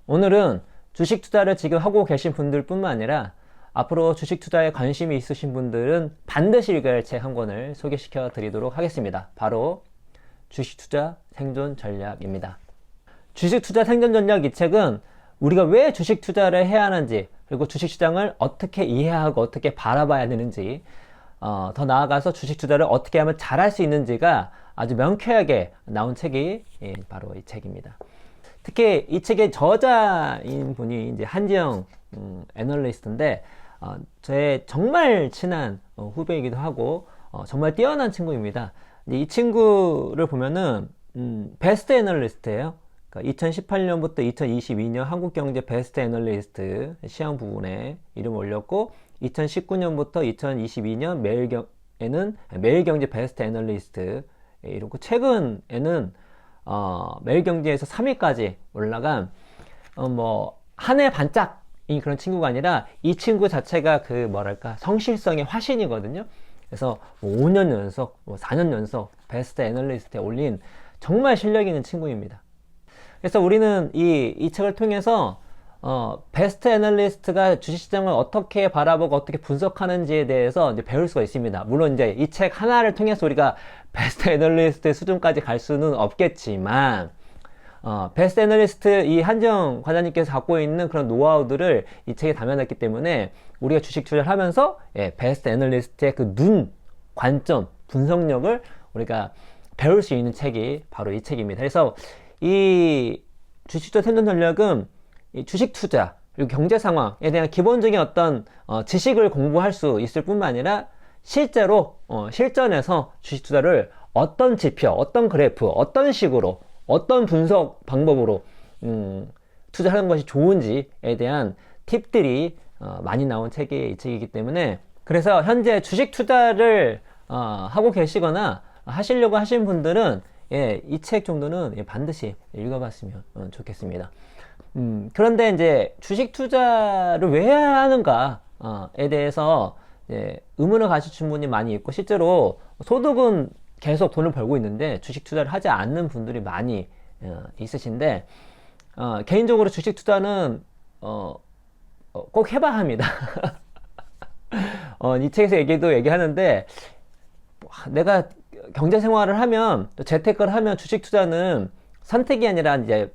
오늘은 주식 투자를 지금 하고 계신 분들 뿐만 아니라 앞으로 주식 투자에 관심이 있으신 분들은 반드시 읽어야 할 책 한 권을 소개시켜 드리도록 하겠습니다. 바로 주식 투자 생존 전략입니다. 주식 투자 생존 전략 이 책은 우리가 왜 주식 투자를 해야 하는지, 그리고 주식 시장을 어떻게 이해하고 어떻게 바라봐야 되는지, 더 나아가서 주식 투자를 어떻게 하면 잘할 수 있는지가 아주 명쾌하게 나온 책이 바로 이 책입니다. 특히 이 책의 저자인 분이 이제 한지영 애널리스트인데, 제 정말 친한 후배이기도 하고 정말 뛰어난 친구입니다. 이 친구를 보면은 베스트 애널리스트예요. 그러니까 2018년부터 2022년 한국경제 베스트 애널리스트 시험 부분에 이름을 올렸고, 2019년부터 2022년 매일경제 베스트 애널리스트 이렇고, 최근에는 매일경제에서 3위까지 올라간 한 해 반짝인 그런 친구가 아니라, 이 친구 자체가 성실성의 화신이거든요. 그래서 5년 연속, 4년 연속 베스트 애널리스트에 올린 정말 실력 있는 친구입니다. 그래서 우리는 이 책을 통해서 베스트 애널리스트가 주식시장을 어떻게 바라보고 어떻게 분석하는지에 대해서 이제 배울 수가 있습니다. 물론 이제 이 책 하나를 통해서 우리가 베스트 애널리스트의 수준까지 갈 수는 없겠지만, 베스트 애널리스트 이 한정 과장님께서 갖고 있는 그런 노하우들을 이 책에 담아놨기 때문에 우리가 주식 투자를 하면서 베스트 애널리스트의 그 눈, 관점, 분석력을 우리가 배울 수 있는 책이 바로 이 책입니다. 그래서 이 주식 투자 생존 전략은 이 주식 투자 그리고 경제 상황에 대한 기본적인 어떤 지식을 공부할 수 있을 뿐만 아니라, 실제로 실전에서 주식 투자를 어떤 지표, 어떤 그래프, 어떤 식으로, 어떤 분석 방법으로 투자하는 것이 좋은지에 대한 팁들이 많이 나온 책이 이 책이기 때문에, 그래서 현재 주식 투자를 하고 계시거나 하시려고 하신 분들은 이 책 정도는 반드시 읽어봤으면 좋겠습니다. 그런데 이제 주식 투자를 왜 해야 하는가에 대해서 의문을 가지신 분이 많이 있고, 실제로 소득은 계속 돈을 벌고 있는데 주식 투자를 하지 않는 분들이 많이 있으신데, 개인적으로 주식 투자는 꼭 해봐야 합니다. 이 책에서 얘기하는데, 내가 경제 생활을 하면, 또 재테크를 하면 주식 투자는 선택이 아니라 이제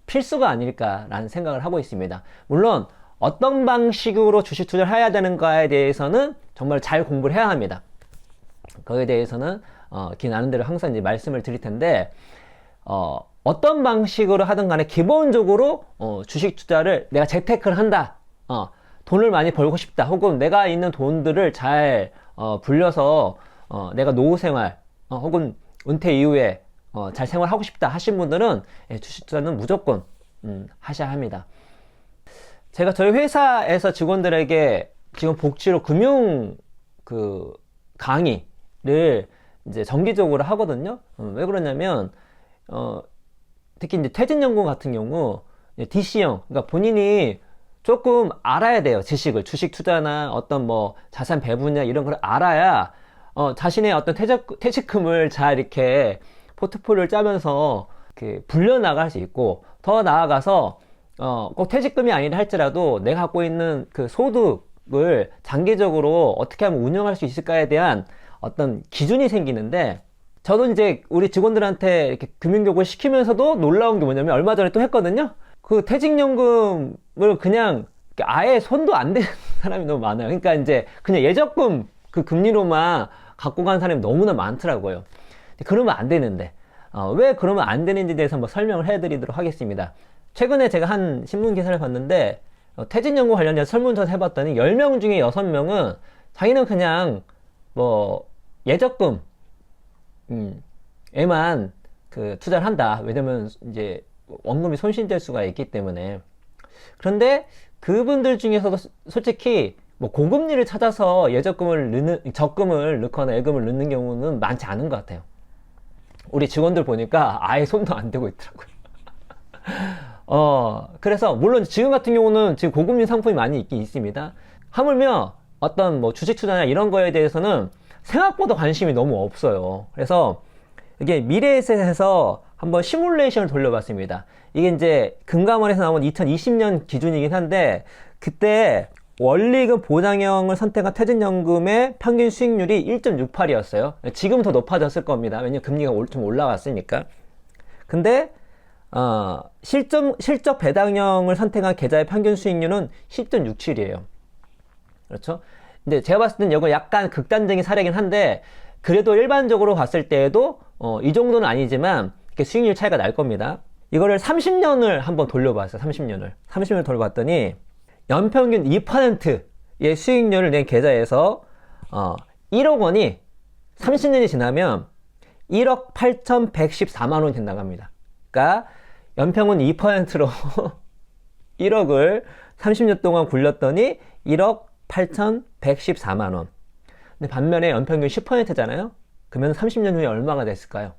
필수가 아닐까라는 생각을 하고 있습니다. 물론 어떤 방식으로 주식 투자를 해야 되는가에 대해서는 정말 잘 공부를 해야 합니다. 거기에 대해서는 기 나는 대로 항상 이제 말씀을 드릴 텐데, 어떤 방식으로 하든 간에 기본적으로 주식 투자를, 내가 재테크를 한다, 돈을 많이 벌고 싶다, 혹은 내가 있는 돈들을 잘 불려서 내가 노후 생활 혹은 은퇴 이후에 잘 생활하고 싶다 하신 분들은 주식 투자는 무조건 하셔야 합니다. 제가 저희 회사에서 직원들에게 지금 복지로 금융 강의를 이제 정기적으로 하거든요. 왜 그러냐면 특히 이제 퇴직연금 같은 경우 DC형, 그러니까 본인이 조금 알아야 돼요. 지식을, 주식 투자나 어떤 자산 배분이나 이런 걸 알아야 자신의 어떤 퇴직금을 잘 이렇게 포트폴리오를 짜면서 불려나갈 수 있고, 더 나아가서 꼭 퇴직금이 아니라 할지라도 내가 갖고 있는 그 소득을 장기적으로 어떻게 하면 운영할 수 있을까에 대한 어떤 기준이 생기는데, 저도 이제 우리 직원들한테 이렇게 금융교육을 시키면서도 놀라운 게 뭐냐면, 얼마 전에 또 했거든요. 그 퇴직연금을 그냥 아예 손도 안 대는 사람이 너무 많아요. 그러니까 이제 그냥 예적금 그 금리로만 갖고 가는 사람이 너무나 많더라고요. 그러면 안 되는데, 왜 그러면 안 되는지에 대해서 한번 설명을 해드리도록 하겠습니다. 최근에 제가 한 신문 기사를 봤는데, 퇴직연금 관련해서 설문조사 해봤더니 10명 중에 6명은 자기는 그냥 예적금 에만 투자를 한다. 왜냐면 이제 원금이 손실될 수가 있기 때문에. 그런데 그분들 중에서도 솔직히 고금리를 찾아서 적금을 넣거나 예금을 넣는 경우는 많지 않은 것 같아요. 우리 직원들 보니까 아예 손도 안 대고 있더라고요. 그래서 물론 지금 같은 경우는 지금 고금리 상품이 많이 있긴 있습니다. 하물며 어떤 주식 투자나 이런 거에 대해서는 생각보다 관심이 너무 없어요. 그래서 이게 미래에셋에서 한번 시뮬레이션을 돌려봤습니다. 이게 이제 금감원에서 나온 2020년 기준이긴 한데, 그때 원리금 보장형을 선택한 퇴직연금의 평균 수익률이 1.68이었어요. 지금은 더 높아졌을 겁니다. 왜냐면 금리가 좀 올라갔으니까. 근데 실적 배당형을 선택한 계좌의 평균 수익률은 10.67이에요. 그렇죠? 근데 제가 봤을 때는 이건 약간 극단적인 사례긴 한데, 그래도 일반적으로 봤을 때에도 이 정도는 아니지만 이렇게 수익률 차이가 날 겁니다. 이거를 30년을 한번 돌려봤어요. 30년을 돌려봤더니 연평균 2%의 수익률을 낸 계좌에서 1억 원이 30년이 지나면 1억 8,114만 원이 된다고 합니다. 그러니까 연평균 2%로 1억을 30년 동안 굴렸더니 1억 8,114만 원. 근데 반면에 연평균 10%잖아요? 그러면 30년 후에 얼마가 됐을까요?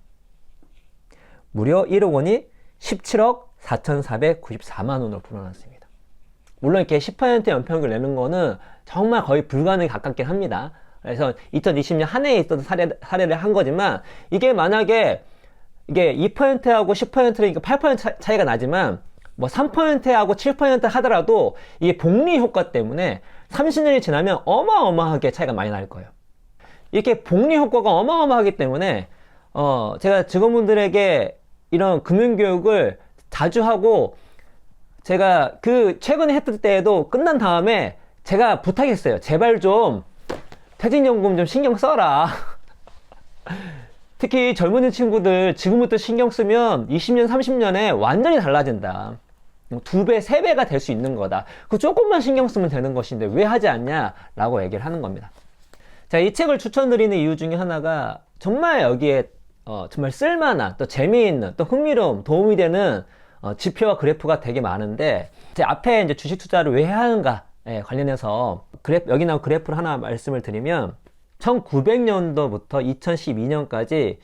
무려 1억 원이 17억 4,494만 원으로 불어났습니다. 물론 이렇게 10% 연평균을 내는 거는 정말 거의 불가능에 가깝긴 합니다. 그래서 2020년 한 해에 있어서 사례를 한 거지만, 이게 만약에 이게 2%하고 10%니까 8% 차이가 나지만, 뭐 3%하고 7% 하더라도 이게 복리 효과 때문에 30년이 지나면 어마어마하게 차이가 많이 날 거예요. 이렇게 복리 효과가 어마어마하기 때문에 제가 직원분들에게 이런 금융교육을 자주 하고, 제가 최근에 했을 때에도 끝난 다음에 제가 부탁했어요. 제발 좀 퇴직연금 좀 신경 써라. 특히 젊은 친구들 지금부터 신경 쓰면 20년, 30년에 완전히 달라진다. 2배, 3배가 될 수 있는 거다. 그 조금만 신경 쓰면 되는 것인데 왜 하지 않냐? 라고 얘기를 하는 겁니다. 자, 이 책을 추천드리는 이유 중에 하나가 정말 여기에 정말 쓸만한, 또 재미있는, 또 흥미로움, 도움이 되는 지표와 그래프가 되게 많은데, 제 앞에 이제 주식 투자를 왜 해야 하는가에 관련해서 여기 나온 그래프를 하나 말씀을 드리면, 1900년도부터 2012년까지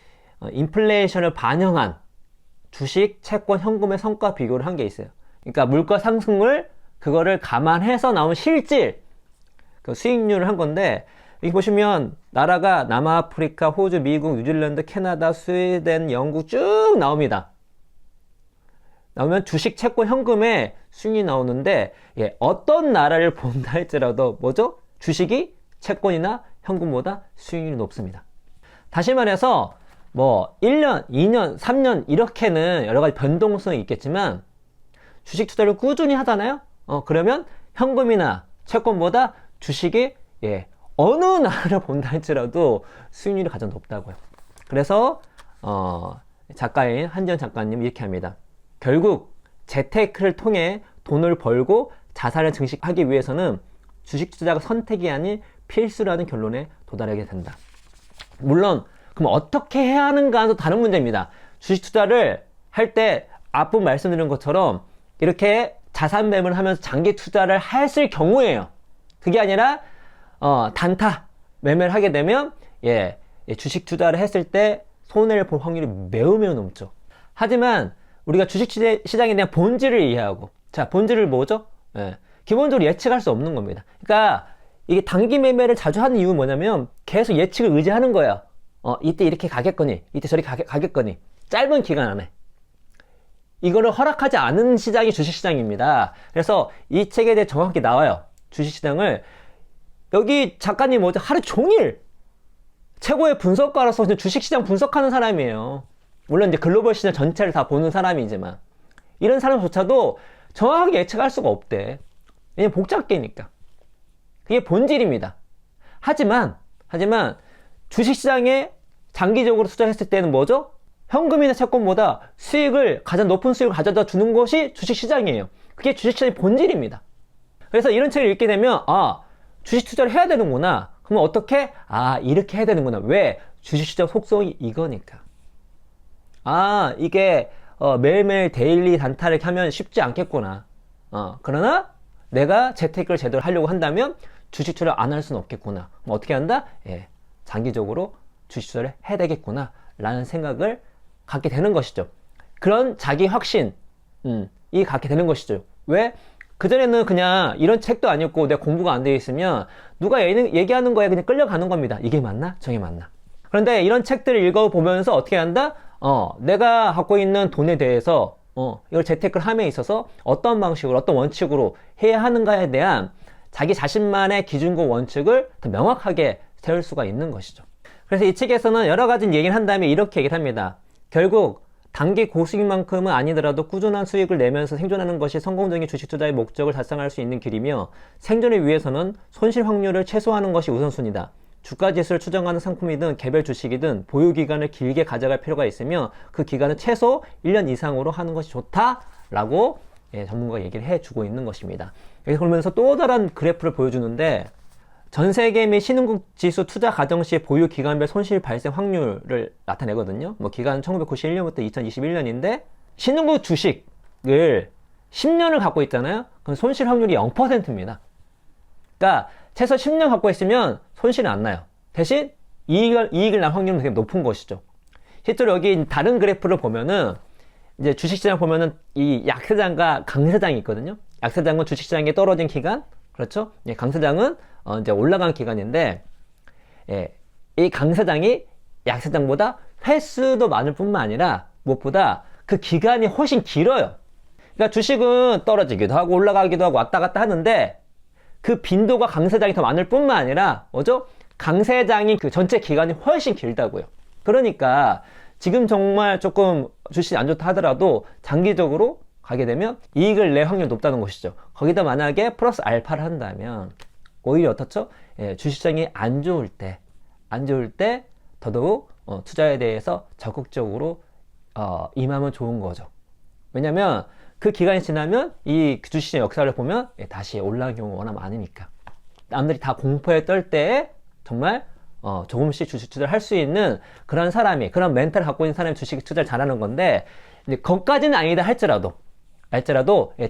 인플레이션을 반영한 주식, 채권, 현금의 성과 비교를 한 게 있어요. 그러니까 물가 상승을 그거를 감안해서 나온 실질 그 수익률을 한 건데, 여기 보시면 나라가 남아프리카, 호주, 미국, 뉴질랜드, 캐나다, 스웨덴, 영국 쭉 나옵니다. 나오면 주식, 채권, 현금의 수익이 나오는데, 어떤 나라를 본다 할지라도 뭐죠? 주식이 채권이나 현금보다 수익률이 높습니다. 다시 말해서 뭐 1년, 2년, 3년 이렇게는 여러 가지 변동성이 있겠지만, 주식 투자를 꾸준히 하잖아요? 그러면 현금이나 채권보다 주식이 어느 나라를 본다 할지라도 수익률이 가장 높다고요. 그래서 작가인 한지연 작가님 이렇게 합니다. 결국 재테크를 통해 돈을 벌고 자산을 증식하기 위해서는 주식 투자가 선택이 아닌 필수라는 결론에 도달하게 된다. 물론 그럼 어떻게 해야 하는가는 다른 문제입니다. 주식 투자를 할 때 앞부 말씀드린 것처럼 이렇게 자산 매매를 하면서 장기 투자를 했을 경우에요. 그게 아니라 단타 매매를 하게 되면 주식 투자를 했을 때 손해를 볼 확률이 매우 높죠. 하지만 우리가 주식 시장에 대한 본질을 이해하고, 자, 본질을 뭐죠? 기본적으로 예측할 수 없는 겁니다. 그러니까 이게 단기 매매를 자주 하는 이유는 뭐냐면 계속 예측을 의지하는 거예요. 이때 이렇게 가겠거니, 이때 저렇게 가겠거니, 짧은 기간 안에. 이거를 허락하지 않은 시장이 주식시장입니다. 그래서 이 책에 대해 정확히 나와요. 주식시장을. 여기 작가님 뭐죠? 하루 종일 최고의 분석가로서 주식시장 분석하는 사람이에요. 물론 이제 글로벌 시장 전체를 다 보는 사람이지만, 이런 사람조차도 정확하게 예측할 수가 없대. 왜냐면 복잡계니까. 그게 본질입니다. 하지만 주식시장에 장기적으로 투자했을 때는 뭐죠? 현금이나 채권보다 가장 높은 수익을 가져다 주는 것이 주식시장이에요. 그게 주식시장의 본질입니다. 그래서 이런 책을 읽게 되면, 주식 투자를 해야 되는구나. 그러면 어떻게? 이렇게 해야 되는구나. 왜? 주식시장 속성이 이거니까. 이게 매일매일 데일리 단타를 하면 쉽지 않겠구나. 그러나 내가 재테크를 제대로 하려고 한다면 주식 투자를 안 할 수는 없겠구나. 그럼 어떻게 한다? 장기적으로 주식 투자를 해야 되겠구나 라는 생각을 갖게 되는 것이죠. 그런 자기 확신이 갖게 되는 것이죠. 왜? 그전에는 그냥 이런 책도 아니었고 내가 공부가 안 되어 있으면 누가 얘기하는 거에 그냥 끌려가는 겁니다. 이게 맞나? 저게 맞나? 그런데 이런 책들을 읽어보면서 어떻게 한다? 내가 갖고 있는 돈에 대해서 이걸 재테크를 함에 있어서 어떤 방식으로 어떤 원칙으로 해야 하는가에 대한 자기 자신만의 기준과 원칙을 더 명확하게 세울 수가 있는 것이죠. 그래서 이 책에서는 여러 가지 얘기를 한 다음에 이렇게 얘기를 합니다. 결국 단기 고수익만큼은 아니더라도 꾸준한 수익을 내면서 생존하는 것이 성공적인 주식 투자의 목적을 달성할 수 있는 길이며, 생존을 위해서는 손실 확률을 최소화하는 것이 우선순위다. 주가 지수를 추정하는 상품이든 개별 주식이든 보유 기간을 길게 가져갈 필요가 있으며 그 기간은 최소 1년 이상으로 하는 것이 좋다라고 전문가가 얘기를 해주고 있는 것입니다. 그러면서 또 다른 그래프를 보여주는데, 전 세계 및 신흥국 지수 투자 과정 시 보유 기간별 손실 발생 확률을 나타내거든요. 뭐 기간은 1991년부터 2021년인데 신흥국 주식을 10년을 갖고 있잖아요. 그럼 손실 확률이 0%입니다. 그러니까 최소 10년 갖고 있으면 손실은 안 나요. 대신 이익을 날 확률은 되게 높은 것이죠. 실제로 여기 다른 그래프를 보면은 이제 주식시장 보면은 이 약세장과 강세장이 있거든요. 약세장은 주식시장에 떨어진 기간, 그렇죠? 강세장은 이제 올라간 기간인데, 이 강세장이 약세장보다 횟수도 많을 뿐만 아니라 무엇보다 그 기간이 훨씬 길어요. 그러니까 주식은 떨어지기도 하고 올라가기도 하고 왔다 갔다 하는데 그 빈도가 강세장이 더 많을 뿐만 아니라 뭐죠? 강세장이 그 전체 기간이 훨씬 길다고요. 그러니까 지금 정말 조금 주식이 안 좋다 하더라도 장기적으로 가게 되면 이익을 낼 확률이 높다는 것이죠. 거기다 만약에 플러스 알파를 한다면 오히려 어떻죠? 주식시장이 안 좋을 때 더더욱 투자에 대해서 적극적으로 임하면 좋은 거죠. 왜냐면 그 기간이 지나면 이 주식시장 역사를 보면 다시 올라가는 경우가 워낙 많으니까. 남들이 다 공포에 떨 때에 정말 조금씩 주식 투자를 할 수 있는 그런 사람이, 그런 멘탈을 갖고 있는 사람이 주식 투자를 잘하는 건데, 이제 거기까지는 아니다 할지라도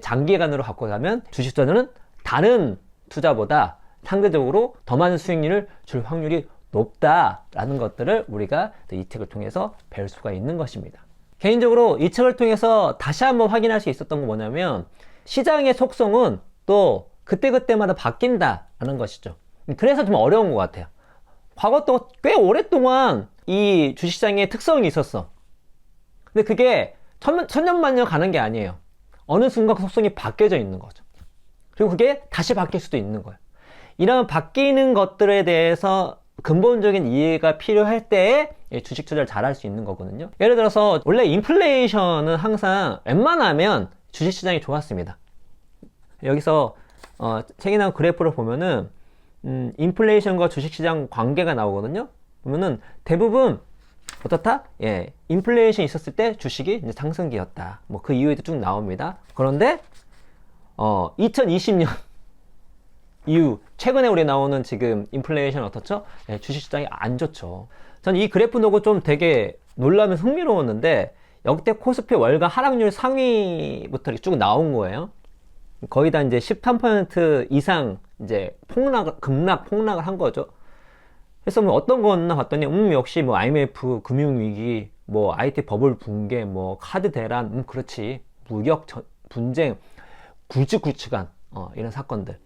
장기간으로 갖고 가면 주식 투자는 다른 투자보다 상대적으로 더 많은 수익률을 줄 확률이 높다라는 것들을 우리가 이 책을 통해서 배울 수가 있는 것입니다. 개인적으로 이 책을 통해서 다시 한번 확인할 수 있었던 건 뭐냐면, 시장의 속성은 또 그때그때마다 바뀐다라는 것이죠. 그래서 좀 어려운 것 같아요. 과거 또 꽤 오랫동안 이 주식시장의 특성이 있었어. 근데 그게 천년만년 가는 게 아니에요. 어느 순간 그 속성이 바뀌어져 있는 거죠. 그리고 그게 다시 바뀔 수도 있는 거예요. 이런 바뀌는 것들에 대해서 근본적인 이해가 필요할 때에 주식 투자를 잘 할 수 있는 거거든요. 예를 들어서 원래 인플레이션은 항상 웬만하면 주식시장이 좋았습니다. 여기서 책에 나온 그래프를 보면은 인플레이션과 주식시장 관계가 나오거든요. 보면은 대부분 어떻다? 인플레이션이 있었을 때 주식이 이제 상승기였다. 뭐 그 이유에도 쭉 나옵니다. 그런데 2020년 이후 최근에 우리 나오는 지금 인플레이션 어떻죠? 주식시장이 안 좋죠. 전 이 그래프 보고 좀 되게 놀라면서 흥미로웠는데, 역대 코스피 월가 하락률 상위부터 이렇게 쭉 나온 거예요. 거의 다 이제 13% 이상 이제 폭락을 한 거죠. 그래서 뭐 어떤 거였나 봤더니 역시 뭐 IMF 금융위기, 뭐 IT 버블 붕괴, 뭐 카드 대란, 그렇지, 무역 분쟁, 굵직굵직한 이런 사건들.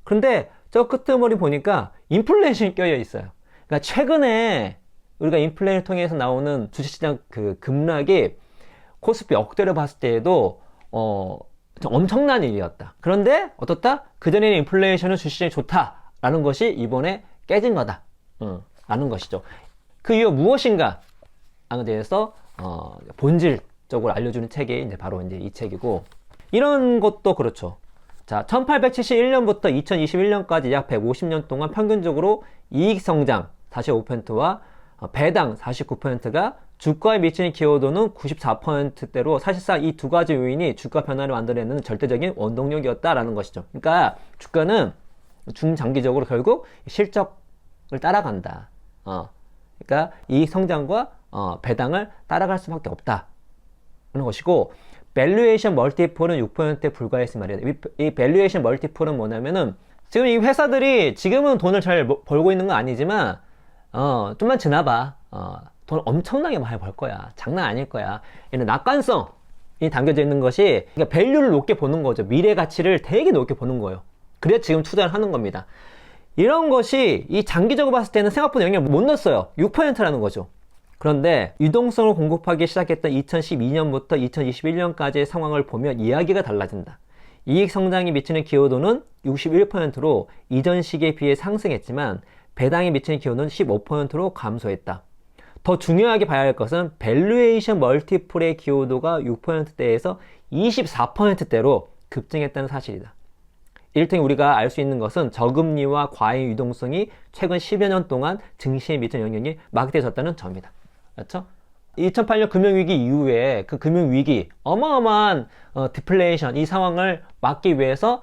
그런데 저 끄트머리 보니까 인플레이션이 껴여 있어요. 그러니까 최근에 우리가 인플레이션을 통해서 나오는 주식시장 그 급락이 코스피 역대를 봤을 때에도 엄청난 일이었다. 그런데 어떻다? 그전에는 인플레이션은 주식시장이 좋다라는 것이 이번에 깨진 거다 라는 것이죠. 그 이유 무엇인가 에 대해서 본질적으로 알려주는 책이 이제 바로 이제 이 책이고, 이런 것도 그렇죠. 자, 1871년부터 2021년까지 약 150년 동안 평균적으로 이익 성장 45%와 배당 49%가 주가에 미치는 기여도는 94%대로 사실상 이 두 가지 요인이 주가 변화를 만들어내는 절대적인 원동력이었다라는 것이죠. 그러니까 주가는 중장기적으로 결국 실적을 따라간다. 그러니까 이익 성장과 배당을 따라갈 수밖에 없다는 것이고, 밸류에이션 멀티플은 6%에 불과했을 말이에요. 이 밸류에이션 멀티플은 뭐냐면은, 지금 이 회사들이 지금은 돈을 잘 벌고 있는 건 아니지만 좀만 지나봐 돈 엄청나게 많이 벌 거야. 장난 아닐 거야. 이런 낙관성이 담겨져 있는 것이, 그러니까 밸류를 높게 보는 거죠. 미래 가치를 되게 높게 보는 거예요. 그래야 지금 투자를 하는 겁니다. 이런 것이 이 장기적으로 봤을 때는 생각보다 영향을 못 넣었어요. 6%라는 거죠. 그런데 유동성을 공급하기 시작했던 2012년부터 2021년까지의 상황을 보면 이야기가 달라진다. 이익 성장이 미치는 기여도는 61%로 이전 시기에 비해 상승했지만 배당에 미치는 기여도는 15%로 감소했다. 더 중요하게 봐야 할 것은 밸류에이션 멀티플의 기여도가 6%대에서 24%대로 급증했다는 사실이다. 이를테면 우리가 알 수 있는 것은 저금리와 과잉 유동성이 최근 10여 년 동안 증시에 미친 영향이 막대해졌다는 점이다. 그렇죠? 2008년 금융위기 이후에 그 금융위기, 어마어마한 디플레이션, 이 상황을 막기 위해서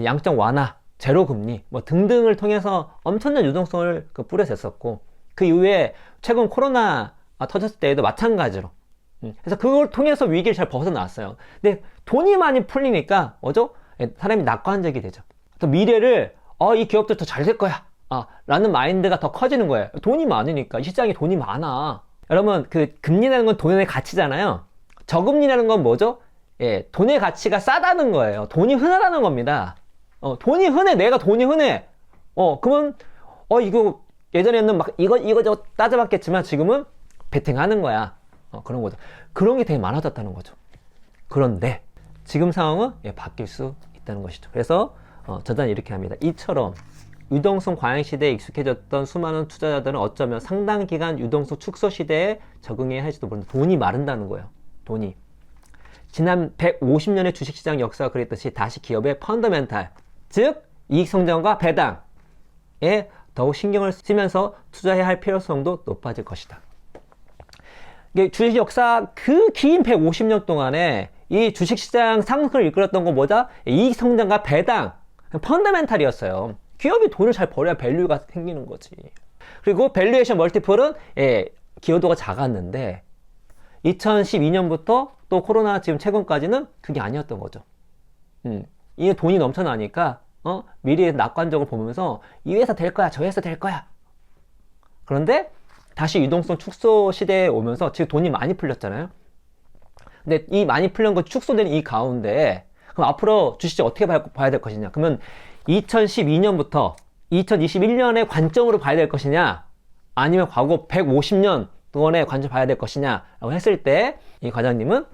양적 완화, 제로금리 뭐 등등을 통해서 엄청난 유동성을 뿌려댔었고, 그 이후에 최근 코로나 터졌을 때에도 마찬가지로 그래서 그걸 통해서 위기를 잘 벗어났어요. 근데 돈이 많이 풀리니까 뭐죠? 사람이 낙관적이 되죠. 또 미래를 이 기업들 더 잘 될 거야 라는 마인드가 더 커지는 거예요. 돈이 많으니까, 이 시장에 돈이 많아. 여러분, 그 금리라는 건 돈의 가치잖아요. 저금리라는 건 뭐죠? 돈의 가치가 싸다는 거예요. 돈이 흔하다는 겁니다. 돈이 흔해. 내가 돈이 흔해. 그러면 이거 예전에는 막 이거 따져봤겠지만 지금은 베팅하는 거야. 그런 거죠. 그런 게 되게 많아졌다는 거죠. 그런데 지금 상황은 바뀔 수 있다는 것이죠. 그래서 저자는 이렇게 합니다. 이처럼 유동성 과잉 시대에 익숙해졌던 수많은 투자자들은 어쩌면 상당 기간 유동성 축소 시대에 적응해야 할지도 모른다. 돈이 마른다는 거예요. 돈이. 지난 150년의 주식시장 역사가 그랬듯이 다시 기업의 펀더멘탈, 즉 이익 성장과 배당에 더욱 신경을 쓰면서 투자해야 할 필요성도 높아질 것이다. 주식 역사 그 긴 150년 동안에 이 주식시장 상승을 이끌었던 건 뭐다? 이익 성장과 배당, 펀더멘탈이었어요. 기업이 돈을 잘 벌어야 밸류가 생기는 거지. 그리고 밸류에이션 멀티플은 기여도가 작았는데 2012년부터 또 코로나 지금 최근까지는 그게 아니었던 거죠. 이게 돈이 넘쳐나니까 미래의 낙관적으로 보면서 이 회사 될 거야, 저 회사 될 거야. 그런데 다시 유동성 축소 시대에 오면서 지금 돈이 많이 풀렸잖아요. 근데 이 많이 풀린 거 축소되는 이 가운데 그럼 앞으로 주식시장 어떻게 봐야 될 것이냐? 그러면 2012년부터 2021년의 관점으로 봐야 될 것이냐, 아니면 과거 150년 동안의 관점 봐야 될 것이냐 라고 했을 때 이 과장님은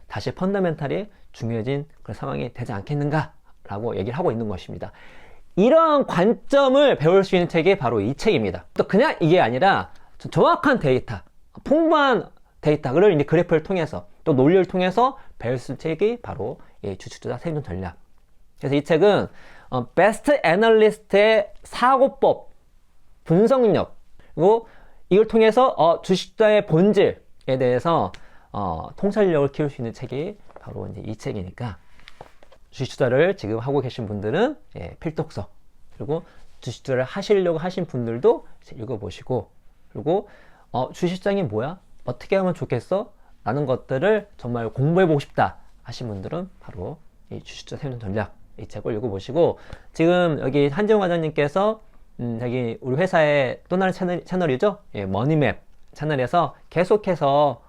다시 펀더멘탈이 중요해진 그런 상황이 되지 않겠는가 라고 얘기를 하고 있는 것입니다. 이런 관점을 배울 수 있는 책이 바로 이 책입니다. 또 그냥 이게 아니라 정확한 데이터, 풍부한 데이터를 이제 그래프를 통해서 또 논리를 통해서 배울 수 있는 책이 바로 주식투자 생존 전략. 그래서 이 책은 베스트 애널리스트의 사고법, 분석력, 그리고 이걸 통해서 주식투자의 본질에 대해서 통찰력을 키울 수 있는 책이 바로 이제 이 책이니까 주식투자를 지금 하고 계신 분들은 필독서, 그리고 주식투자를 하시려고 하신 분들도 읽어보시고, 그리고 주식시장이 뭐야? 어떻게 하면 좋겠어? 라는 것들을 정말 공부해보고 싶다 하신 분들은 바로 이 주식투자 생존 전략 이 책을 읽어보시고, 지금 여기 한지훈 과장님께서 여기 우리 회사의 또 다른 채널이죠, 머니맵 채널에서 계속해서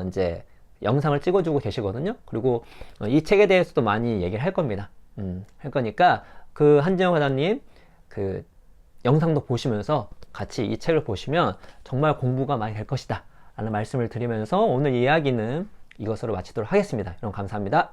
이제 영상을 찍어주고 계시거든요. 그리고 이 책에 대해서도 많이 얘기를 할 겁니다. 할 거니까 그 한지훈 과장님 그 영상도 보시면서 같이 이 책을 보시면 정말 공부가 많이 될 것이다 라는 말씀을 드리면서 오늘 이야기는 이것으로 마치도록 하겠습니다. 여러분 감사합니다.